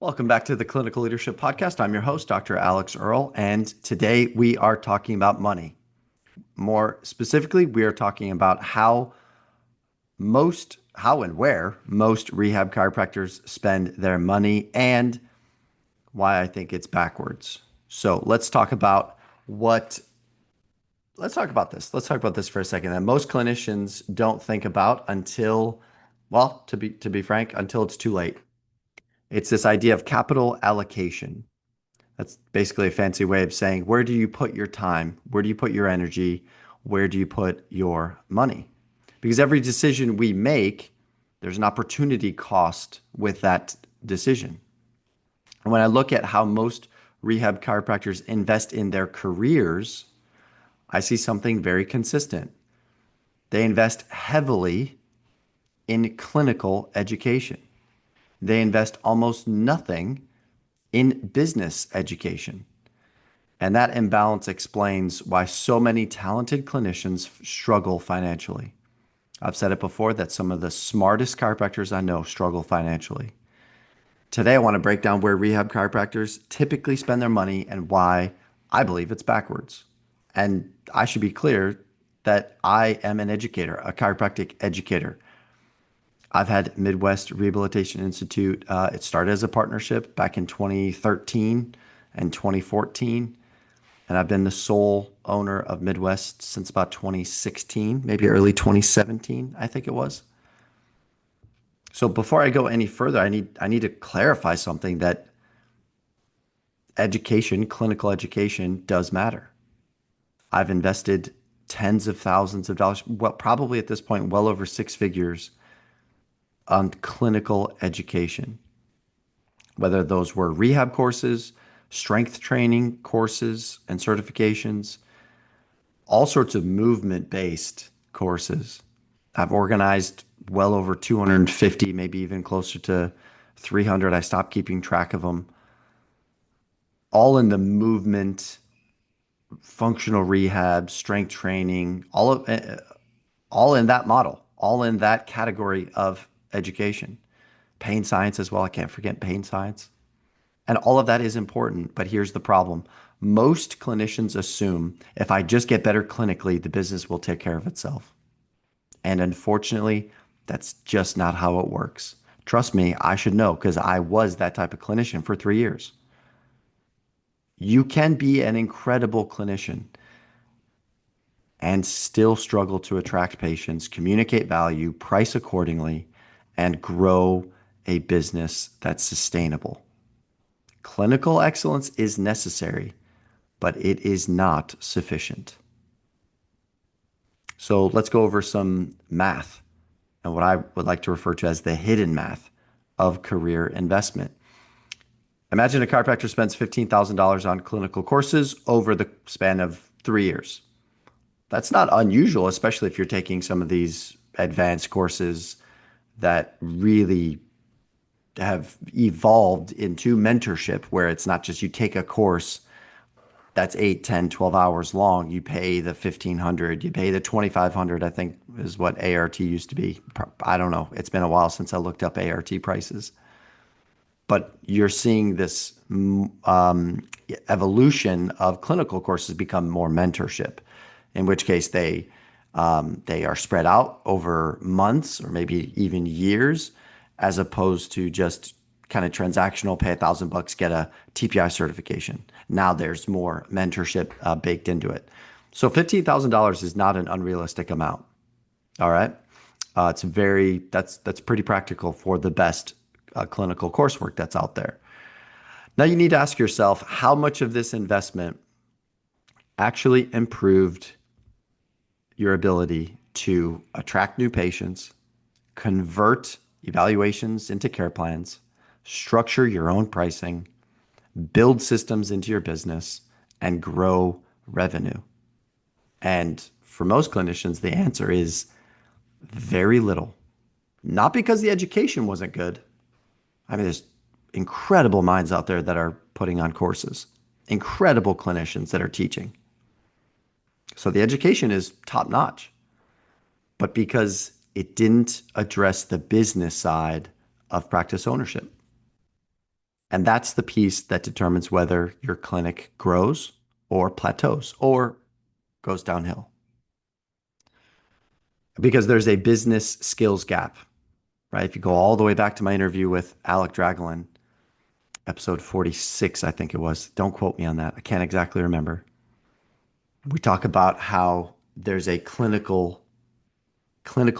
Welcome back to the Clinical Leadership Podcast. I'm your host, Dr. Alex Earl, and today we are talking about money. More specifically, we are talking about how and where most rehab chiropractors spend their money and why I think it's backwards. So let's talk about this. Let's talk about this for a second that most clinicians don't think about until, well, to be frank, until it's too late. It's this idea of capital allocation. That's basically a fancy way of saying, where do you put your time? Where do you put your energy? Where do you put your money? Because every decision we make, there's an opportunity cost with that decision. And when I look at how most rehab chiropractors invest in their careers, I see something very consistent. They invest heavily in clinical education. They invest almost nothing in business education. And that imbalance explains why so many talented clinicians struggle financially. I've said it before that some of the smartest chiropractors I know struggle financially. Today, I want to break down where rehab chiropractors typically spend their money and why I believe it's backwards. And I should be clear that I am an educator, a chiropractic educator. I've had Midwest Rehabilitation Institute. It started as a partnership back in 2013 and 2014. And I've been the sole owner of Midwest since about 2016, maybe early 2017, I think it was. So before I go any further, I need to clarify something that education, clinical education does matter. I've invested tens of thousands of dollars, well, probably at this point, well over six figures on clinical education, whether those were rehab courses, strength training courses and certifications, all sorts of movement-based courses. I've organized well over 250, maybe even closer to 300. I stopped keeping track of them. All in the movement, functional rehab, strength training, all in that model, all in that category of education. Pain science as well. I can't forget pain science. And all of that is important, but here's the problem. Most clinicians assume if I just get better clinically, the business will take care of itself. And unfortunately, that's just not how it works. Trust me, I should know because I was that type of clinician for 3 years. You can be an incredible clinician and still struggle to attract patients, communicate value, price accordingly, and grow a business that's sustainable. Clinical excellence is necessary, but it is not sufficient. So let's go over some math and what I would like to refer to as the hidden math of career investment. Imagine a chiropractor spends $15,000 on clinical courses over the span of 3 years. That's not unusual, especially if you're taking some of these advanced courses that really have evolved into mentorship, where it's not just you take a course that's 8, 10, 12 hours long. You pay the 1,500, you pay the 2,500, I think is what ART used to be. I don't know. It's been a while since I looked up ART prices. But you're seeing this evolution of clinical courses become more mentorship, in which case they are spread out over months or maybe even years, as opposed to just kind of transactional, pay $1,000, get a TPI certification. Now there's more mentorship baked into it. So $15,000 is not an unrealistic amount. All right. That's pretty practical for the best clinical coursework that's out there. Now you need to ask yourself, how much of this investment actually improved your ability to attract new patients, convert evaluations into care plans, structure your own pricing, build systems into your business, and grow revenue? And for most clinicians, the answer is very little. Not because the education wasn't good. I mean, there's incredible minds out there that are putting on courses, incredible clinicians that are teaching. So the education is top notch, but because it didn't address the business side of practice ownership. And that's the piece that determines whether your clinic grows or plateaus or goes downhill. Because there's a business skills gap, right? If you go all the way back to my interview with Alec Draglin, episode 46, I think it was. Don't quote me on that. I can't exactly remember. We talk about how there's a clinical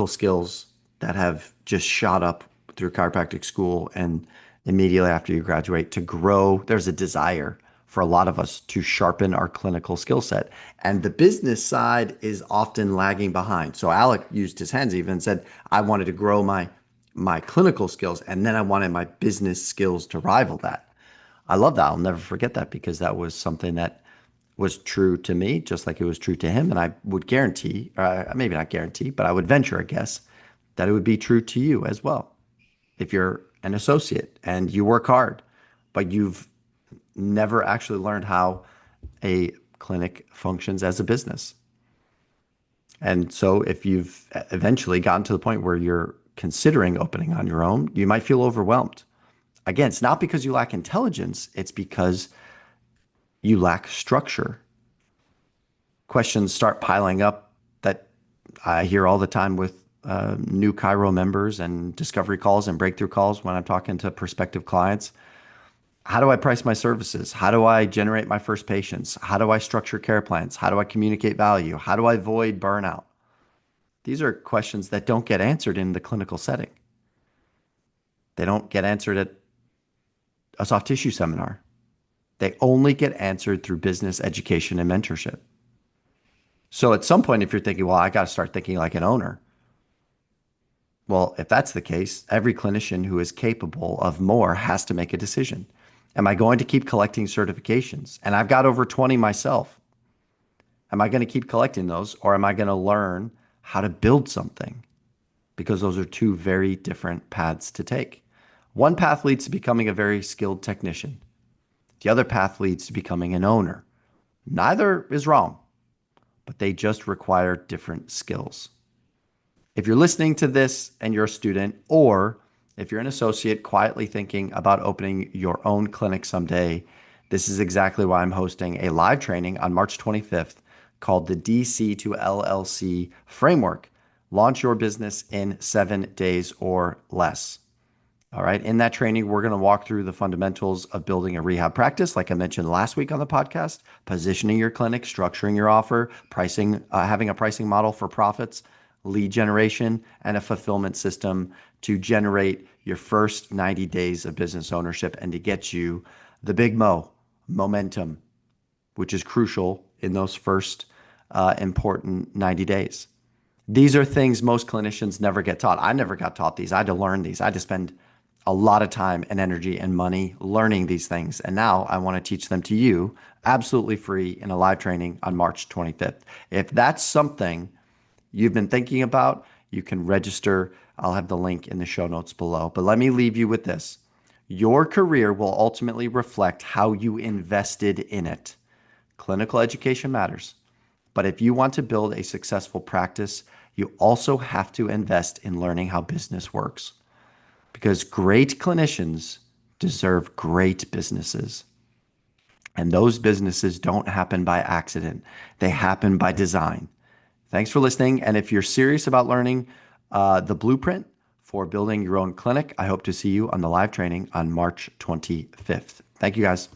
skills that have just shot up through chiropractic school, and immediately after you graduate to grow, there's a desire for a lot of us to sharpen our clinical skill set. And the business side is often lagging behind. So Alec used his hands even and said, I wanted to grow my clinical skills, and then I wanted my business skills to rival that. I love that. I'll never forget that because that was something that was true to me, just like it was true to him. And I would guarantee, maybe not guarantee, but I would venture a guess that it would be true to you as well. If you're an associate and you work hard, but you've never actually learned how a clinic functions as a business. And so if you've eventually gotten to the point where you're considering opening on your own, you might feel overwhelmed. Again, it's not because you lack intelligence, it's because you lack structure. Questions start piling up that I hear all the time with new Chiro members and discovery calls and breakthrough calls when I'm talking to prospective clients. How do I price my services? How do I generate my first patients? How do I structure care plans? How do I communicate value? How do I avoid burnout? These are questions that don't get answered in the clinical setting. They don't get answered at a soft tissue seminar. They only get answered through business education and mentorship. So at some point, if you're thinking, well, I got to start thinking like an owner. Well, if that's the case, every clinician who is capable of more has to make a decision. Am I going to keep collecting certifications? And I've got over 20 myself. Am I going to keep collecting those, or am I going to learn how to build something? Because those are two very different paths to take. One path leads to becoming a very skilled technician. The other path leads to becoming an owner. Neither is wrong, but they just require different skills. If you're listening to this and you're a student, or if you're an associate quietly thinking about opening your own clinic someday, this is exactly why I'm hosting a live training on March 25th called the DC to LLC Framework. Launch your business in 7 days or less. All right. In that training, we're going to walk through the fundamentals of building a rehab practice, like I mentioned last week on the podcast, positioning your clinic, structuring your offer, pricing, having a pricing model for profits, lead generation, and a fulfillment system to generate your first 90 days of business ownership and to get you the big momentum, which is crucial in those first important 90 days. These are things most clinicians never get taught. I never got taught these. I had to learn these. I had to spend a lot of time and energy and money learning these things. And now I want to teach them to you absolutely free in a live training on March 25th. If that's something you've been thinking about, you can register. I'll have the link in the show notes below. But let me leave you with this. Your career will ultimately reflect how you invested in it. Clinical education matters. But if you want to build a successful practice, you also have to invest in learning how business works. Because great clinicians deserve great businesses. And those businesses don't happen by accident. They happen by design. Thanks for listening. And if you're serious about learning the blueprint for building your own clinic, I hope to see you on the live training on March 25th. Thank you, guys.